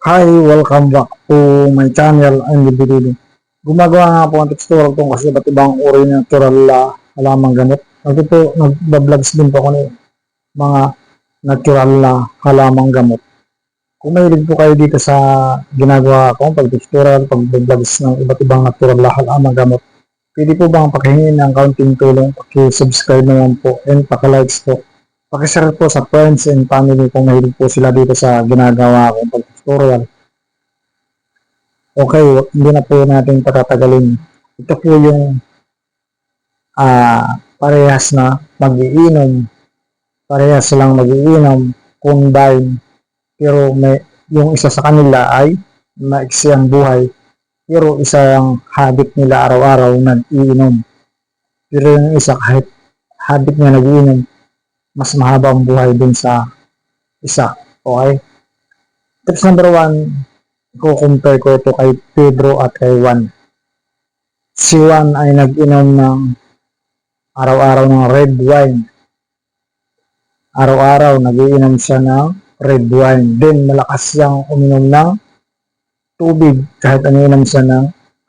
Hi, welcome back to my channel and the video. Gumagawa nga po ang textural kung kasi iba't ibang uri ng natural halamang gamot. Nagba-vlogs din po ako ng mga natural halamang gamot. Kung mahilig po kayo dito sa ginagawa ko, pag-textural, pag-vlogs ng iba't ibang natural halamang gamot, pwede po bang pakihingin ng kaunting tulong, paki-subscribe naman po and paki-likes po. Paki-share po sa friends and family kung mahilig po sila dito sa ginagawa ko pag-tutorial. Okay, hindi na po natin patatagalin. Ito po yung parehas na mag-iinom. Parehas lang mag-iinom, combine. Pero yung isa sa kanila ay maiksi ang buhay. Pero isa ang habit nila araw-araw nag-iinom. Pero yung isa kahit habit niya nag-iinom, mas mahaba ang buhay din sa isa. Okay? Tips number 1, i-compare ko ito kay Pedro at kay Juan. Si Juan ay nag-inom ng araw-araw ng red wine. Araw-araw nag-iinom siya ng red wine. Then malakas siyang uminom ng tubig kahit umiinom siya ng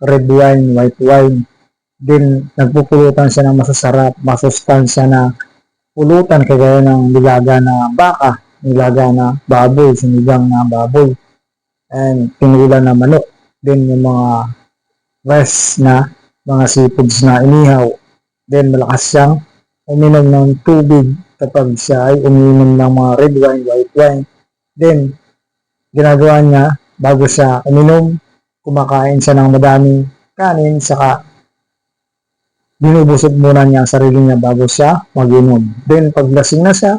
red wine, white wine. Then nagpupulutan siya ng masasarap, masustansya na pulutan kagaya ng nilaga na baka, nilaga na baboy, sinigang na baboy, and pinulan na manok. Then yung mga rest na mga seafoods na inihaw. Then malakas siyang uminom ng tubig kapag siya ay uminom ng mga red wine, white wine. Then ginagawa niya bago siya uminom, kumakain siya ng madaming kanin, saka binubusog muna niya ang sarili niya bago siya mag-inom. Then paglasing na siya,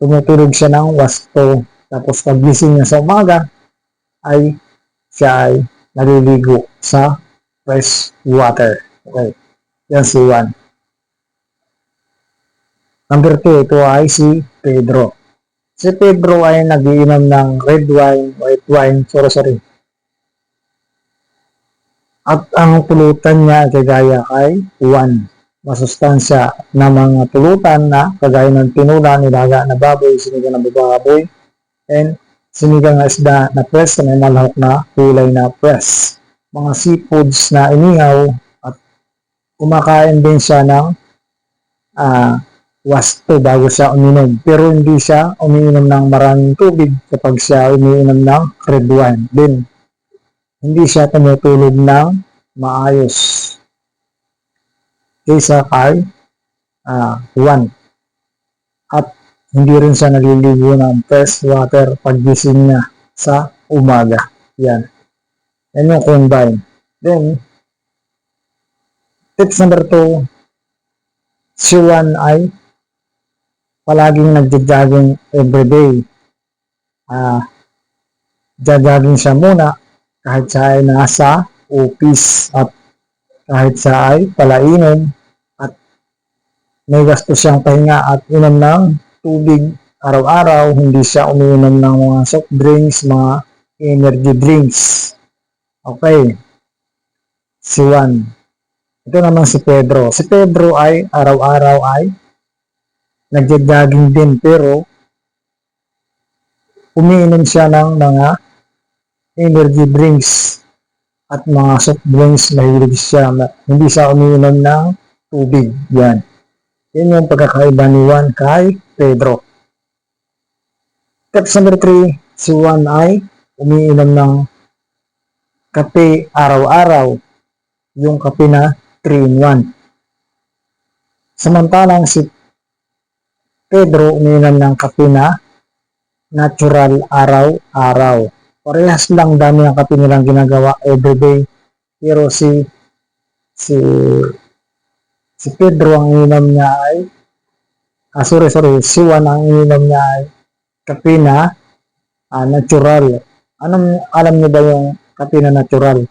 tumutulog siya ng wasto. Tapos pagising niya sa umaga, ay siya ay naliligo sa fresh water. Okay. Yan si Juan. Number 2, ito ay si Pedro. Si Pedro ay nagiinom ng red wine, white wine, sorry. At ang pulutan niya ay kagaya kay Juan. Masustansya na mga pulutan na kagaya ng tinula, nilaga na baboy, sinigang na baboy, and sinigang na isda na press na may malahok na kulay na press. Mga seafoods na inihaw at kumakain din siya ng wasto bago siya uminom. Pero hindi siya umiinom ng maraming tubig kapag siya umiinom ng red wine. Then, hindi siya tumutulog ng maayos kaysa kay Juan. At hindi rin siya naliligo ng fresh water paggising niya sa umaga. Yan. Yan yung combine. Then, tips number 2, si Juan ay palaging nagja-jogging everyday. Jogging siya muna kahit siya ay nasa office at kahit siya ay palainom at may gasto siyang pahinga at inom ng tubig araw-araw, hindi siya umiinom ng mga soft drinks, mga energy drinks. Okay. Si Juan. Ito naman si Pedro. Si Pedro ay araw-araw ay nagja-jogging din pero umiinom siya ng mga energy drinks at mga soft drinks. Mahilig siya. Hindi siya umiinom ng tubig. Yan. Yan yung pagkakaiba ni Juan kay Pedro. Tips number 3, si Juan ay umiinom ng kape araw-araw. Yung kape na 3-in-1. Samantalang si Pedro umiinom ng kape na natural araw-araw. Parehas lang dami ang kape nilang ginagawa everyday. Pero si Pedro ang ininom niya ay si Juan ang ininom niya ay kape na natural. Alam niyo ba yung kape na natural?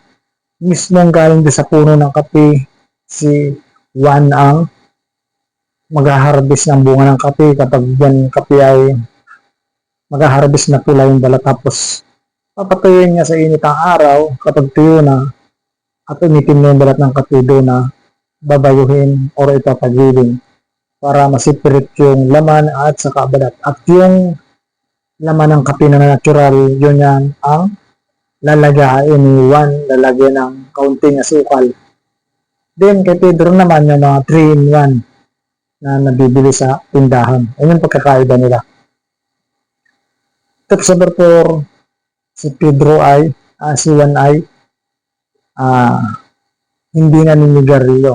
Mismong galing sa puno ng kape, si Juan ang mag-harvest ng bunga ng kape. Kapag yan kape ay mag-harvest na pula yung balat, tapos papatuyuin niya sa init ang araw. Kapag tuyo na at umitim na yung balat ng kape, doon na babayuhin or ipapagiling para masipirit yung laman at saka balat. At yung laman ng kape na natural, yun yan ang lalagain ni Juan, lalagyan ng kaunting asukal. Then kay Pedro naman yung mga 3-in-1 na nabibili sa tindahan. Ayun yung pagkakaiba nila. Tips number 4, si Pedro ay, si Juan ay hindi naninigarilyo.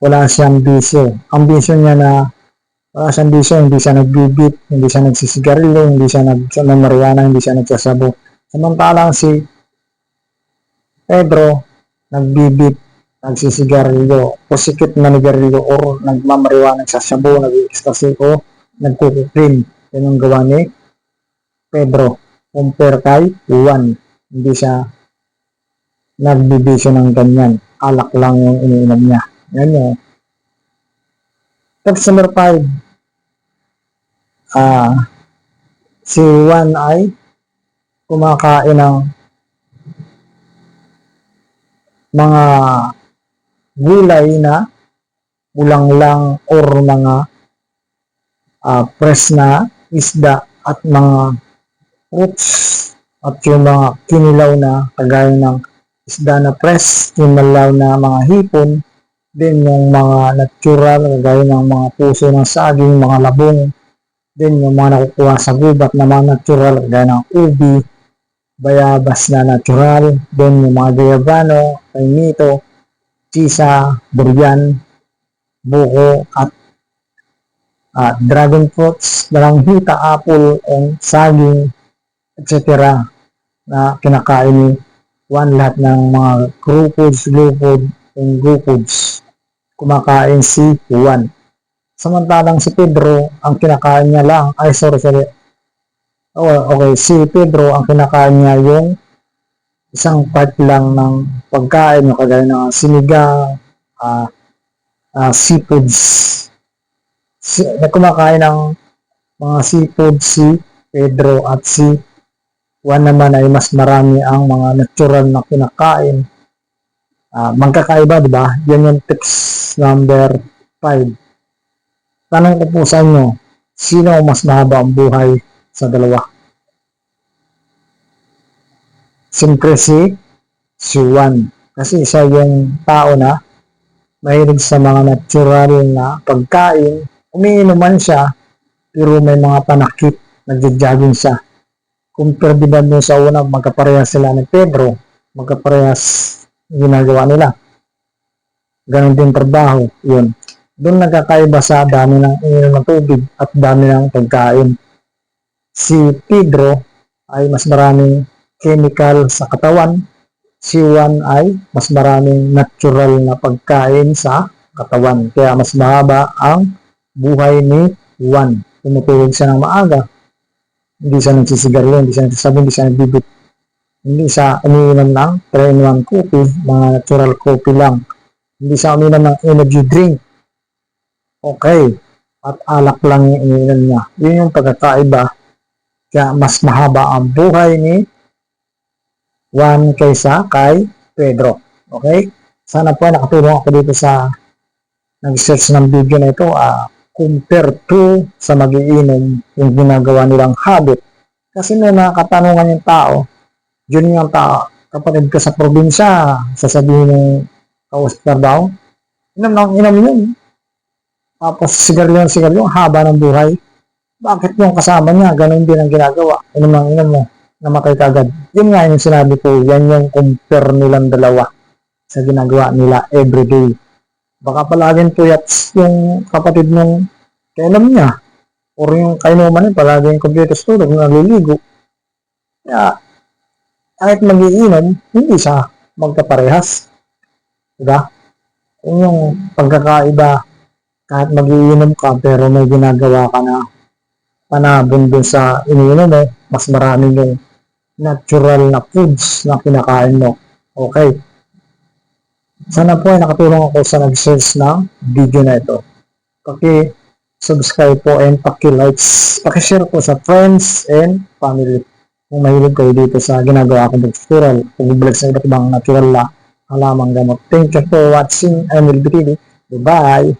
Wala siyang bisyo. Ang bisyo niya na wala siyang bisyo, hindi siya nagbibit, hindi siya nagsisigarilyo, hindi siya nagmamariana, hindi siya nagsasabo. Samantalang si Pedro, nagbibit, nagsisigarilyo, o sikit na nigarilyo, o nagmamariwana, nagsasabo, nag-ecstasy, o nagkukupin. Yan yung gawa ni Pedro. Compare kay Juan. Hindi siya nagbibisyo ng ganyan. Alak lang yung iniinom niya. Yan yun. Text number 5. Si Juan ay kumakain ng mga gulay na ulang lang or mga fresh na isda at mga fruits at yung mga kinilaw na kagaya ng isda na fresh, kinilaw na mga hipon, din yung mga natural kagaya ng mga puso ng saging, mga labong, din yung mga nakukuha sa gubat na mga natural kagaya ng ubi, bayabas na natural, din yung mga gayabano, kainito, chisa, durian, buko at dragon fruits, dalanghita, apple, saging, etc. na kinakain ni Juan. Lahat ng mga raw foods, low food, and go foods kumakain si Juan. Samantalang si Pedro, ang kinakain niya lang, si Pedro, ang kinakain niya yung isang part lang ng pagkain, yung kagaya ng sinigang, seafoods. Kumakain ng mga seafood si Pedro, at si Juan naman ay mas marami ang mga natural na kinakain. Magkakaiba, di ba? Yan yung tips number 5. Tanong ko po sa inyo, sino mas mahaba ang buhay sa dalawa? Siyempre si Juan. Kasi isa yung tao na mahilig sa mga natural na pagkain. Umiinom man siya, pero may mga panakit, nagja-jogging siya. Compare diba mo sa una, magkaparehas sila ni Pedro, magkaparehas ginagawa nila. Ganon din trabaho, yun. Doon nagkakaiba sa dami ng ininom ng tubig at dami ng pagkain. Si Pedro ay mas maraming chemical sa katawan. Si Juan ay mas maraming natural na pagkain sa katawan. Kaya mas mahaba ang buhay ni Juan. Tumutulog siya ng maaga. Hindi siya nagsisigarilyo, hindi siya nagsasabi, hindi siya nagbibit. Hindi siya umiinom ng 3-in-1 coffee, mga natural coffee lang. Hindi siya umiinom ng energy drink. Okay. At alak lang yung iniinom niya. Yun yung pagkakaiba. Kaya mas mahaba ang buhay ni Juan kaysa kay Pedro. Okay? Sana po nakatulong ako dito sa nag-search ng video na ito. Compare to sa mag-iinom yung ginagawa nilang habit. Kasi may mga katanungan yung tao, yun yung tao, kapatid ka sa probinsya, sasabihin ng kausap daw, inom yun. Tapos sigarilyo, haba ng buhay. Bakit yung kasama niya, ganun din ang ginagawa? Inom mo, namatay ka agad. Yun nga yung sinabi ko, yan yung compare nilang dalawa sa ginagawa nila everyday. Baka palaging puyat yung kapatid nung kainom niya, or yung kainuman niya palaging kompleto sa tulog, naliligo. Kaya kahit mag-iinom, hindi siya magkaparehas. Diba? Yung pagkakaiba, kahit mag-iinom ka pero may ginagawa ka na panabon dun sa iniinom mo, mas marami yung natural na foods na kinakain mo. Okay. Sana po ay nakatulong ako sa nag-search ng video na ito. Paki-subscribe po and paki-likes. Paki-share po sa friends and family. Kung mahilig kayo dito sa ginagawa kong tutorial, pag-vlog sa iba't ibang natural na halamang gamot. Thank you for watching. I'm Wilby TV. Goodbye!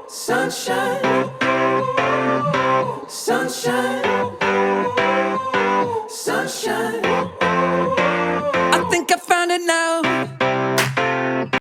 Sunshine. Sunshine, sunshine. I think I found it now.